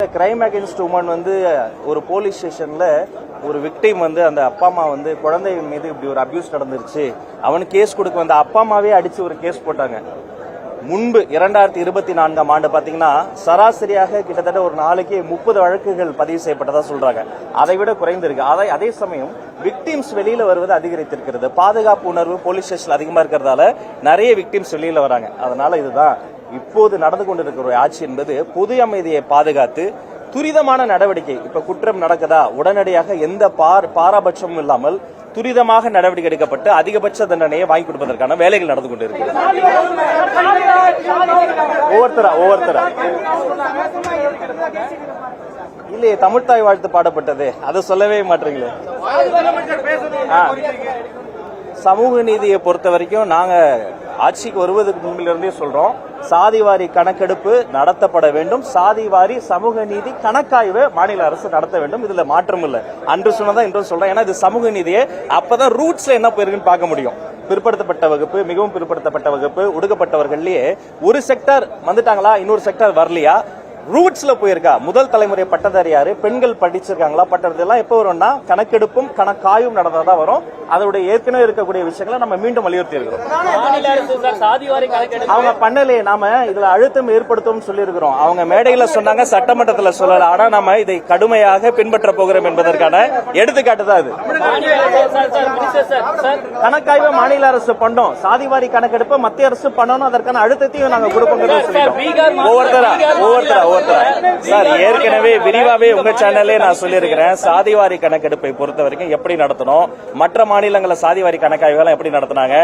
Crime against woman வந்து ஒரு police ஸ்டேஷன்ல ஒரு விக்டிம் வந்து அந்த அப்பா அம்மா வந்து குழந்தை மீது இப்படி ஒரு அபியூஸ் நடந்துருச்சு அவனுக்கு கேஸ் கொடுக்க வந்த அப்பா அம்மாவே அடிச்சு ஒரு கேஸ் போட்டாங்க. முன்பு 2024ஆம் ஆண்டு பாத்தீங்கன்னா சராசரியாக கிட்டத்தட்ட ஒரு நாளைக்கு 30 வழக்குகள் பதிவு செய்யப்பட்டதா சொல்றாங்க. அதை விட குறைந்திருக்கு. அதே சமயம் விக்டிம்ஸ் வெளியில வருவது அதிகரித்திருக்கிறது. பாதுகாப்பு உணர்வு போலீஸ் ஸ்டேஷன் அதிகமா இருக்கிறதால நிறைய விக்டிம்ஸ் வெளியில வராங்க. அதனால இதுதான் இப்போது நடந்து கொண்டிருக்கிற ஆட்சி என்பது பொது அமைதியை பாதுகாத்து துரிதமான நடவடிக்கை. இப்ப குற்றம் நடக்குதா உடனடியாக எந்த பாரபட்சமும் இல்லாமல் துரிதமாக நடவடிக்கை எடுக்கப்பட்டு அதிகபட்ச தண்டனையை வாங்கி கொடுப்பதற்கான வேலைகள் நடந்து கொண்டிருக்கிறது. ஒவ்வொருத்தரா இல்லையே தமிழ்தாய் வாழ்த்து பாடப்பட்டது அதை சொல்லவே மாட்டீங்களே. சமூக நீதியை பொறுத்த வரைக்கும் நாங்க ஆட்சிக்கு வருவதற்கு முன்பிலிருந்தே சொல்றோம், சாதிவாரி கணக்கெடுப்பு நடத்தப்பட வேண்டும், சாதிவாரி சமூக நீதி கணக்காய்வு மாநில அரசு நடத்த வேண்டும். இதுல மாற்றம் இல்ல. அன்று சொன்னதான் இன்றும் சொல்றேன். ஏன்னா இது சமூக நீதியை அப்பதான் ரூட்ஸ்ல என்ன போயிருக்குன்னு பார்க்க முடியும். பிற்படுத்தப்பட்ட வகுப்பு, மிகவும் பிற்படுத்தப்பட்ட வகுப்பு, ஒடுக்கப்பட்டவர்கள்லயே ஒரு செக்டர் வந்துட்டாங்களா, இன்னொரு செக்டர் வரலையா, ரூட்ஸ்ல போயிருக்கா, முதல் தலைமுறை பட்டதாரி யாரு, பெண்கள் படிச்சிருக்காங்களா, பட்டதெல்லாம் எப்ப வரும்னா கணக்கெடுப்பும் கணக்காயும் நடந்தாதான் வரும். அதோட ஏற்கனவே இருக்கக்கூடிய விஷயங்களை நம்ம மீண்டும் வலியுறுத்தி இருக்கிறோம். அவங்க பண்ணலையே, நாம இதுல அழுத்தம் ஏற்படுத்தும் சொல்லி இருக்கிறோம். அவங்க மேடையில சொன்னாங்க, சட்டமன்றத்தில் சொல்லல. ஆனா நம்ம இதை கடுமையாக பின்பற்ற போகிறோம் என்பதற்கான எடுத்துக்காட்டு தான் இது. கணக்காய்வு மாநில அரசு பண்ணோம், சாதிவாரி கணக்கெடுப்பு மத்திய அரசு பண்ணணும், அதற்கான அழுத்தத்தையும் நாங்க கொடுப்போம். ஒவ்வொருத்தரா சார் ஏற்கனவே விரிவாவே உங்க சேனல்லே நான் சொல்லியிருக்கிறேன். சாதிவாரி கணக்கெடுப்பை பொறுத்த வரைக்கும் எப்படி நடத்தணும், மற்ற மாநிலங்கள சாதிவாரி கணக்காய்வுகள் எப்படி நடத்தினாங்க,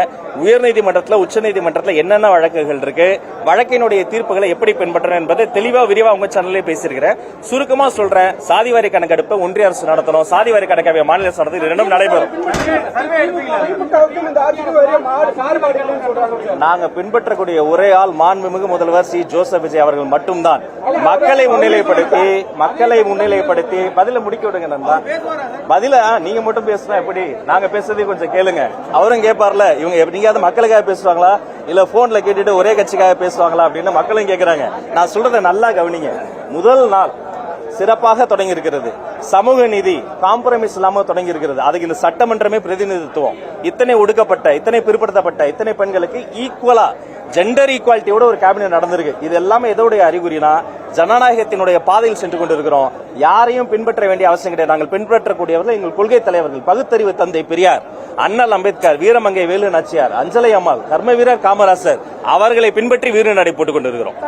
உயர்நீதிமன்றத்தில் உச்சநீதிமன்றத்தில் என்னென்ன வழக்குகள் இருக்கு, வழக்கினுடைய தீர்ப்புகளை எப்படி பின்பற்றணும் என்பதை தெளிவா விரிவா உங்க சேனல்லே பேசியிருக்கிறேன். சுருக்கமா சொல்றேன், சாதிவாரி கணக்கெடுப்பை ஒன்றிய அரசு நடத்தணும், சாதிவாரி கணக்காய்வை மாநில அரசு நடத்தி இரண்டும் நடைபெறும். நாங்க பின்பற்றக்கூடிய ஒரே ஆள் மாண்புமிகு முதல்வர் சி ஜோசப் விஜய் அவர்கள் மட்டும்தான். மக்களை முன்னிலைப்படுத்தி பதில முடிக்க விடுங்க. நண்பா பதில நீங்க மட்டும் பேசுனா எப்படி, நாங்க பேசுறதை கொஞ்சம் கேளுங்க. அவரும் கேட்பார்ல, இவங்க எப்படியாவது மக்களுக்காக பேசுவாங்களா இல்ல போன்ல கேட்டுட்டு ஒரே கட்சிக்காக பேசுவாங்களா அப்படின்னு மக்களும் கேட்கறாங்க. நான் சொல்றதை நல்லா கவனிங்க. முதல் நாள் சிறப்பாக தொடங்கி இருக்கிறது. சமூக நீதி காம்ப்ரமைஸ் இல்லாம தொடங்கி இருக்கிறது. அதுக்கு இந்த சட்டமன்றமே பிரதிநிதித்துவம். இத்தனை ஒடுக்கப்பட்ட, இத்தனை பிற்படுத்தப்பட்ட, இத்தனை பெண்களுக்கு ஈக்குவலா ஜெண்டர் ஈக்குவாலிட்டியோட ஒரு கேபினெட் நடந்திருக்கு. இது எல்லாமே எதோடைய அறிகுறினா ஜனநாயகத்தினுடைய பாதையில் சென்று கொண்டிருக்கிறோம். யாரையும் பின்பற்ற வேண்டிய அவசியம் கிடையாது. நாங்கள் பின்பற்றக்கூடியவர்கள் எங்கள் கொள்கை தலைவர்கள், பகுத்தறிவு தந்தை பெரியார், அண்ணல் அம்பேத்கர், வீரமங்கை வேலு நாச்சியார், அஞ்சலை அம்மாள், கர்ம வீரர் காமராசர் அவர்களை பின்பற்றி வீர நடை போட்டுக் கொண்டிருக்கிறோம்.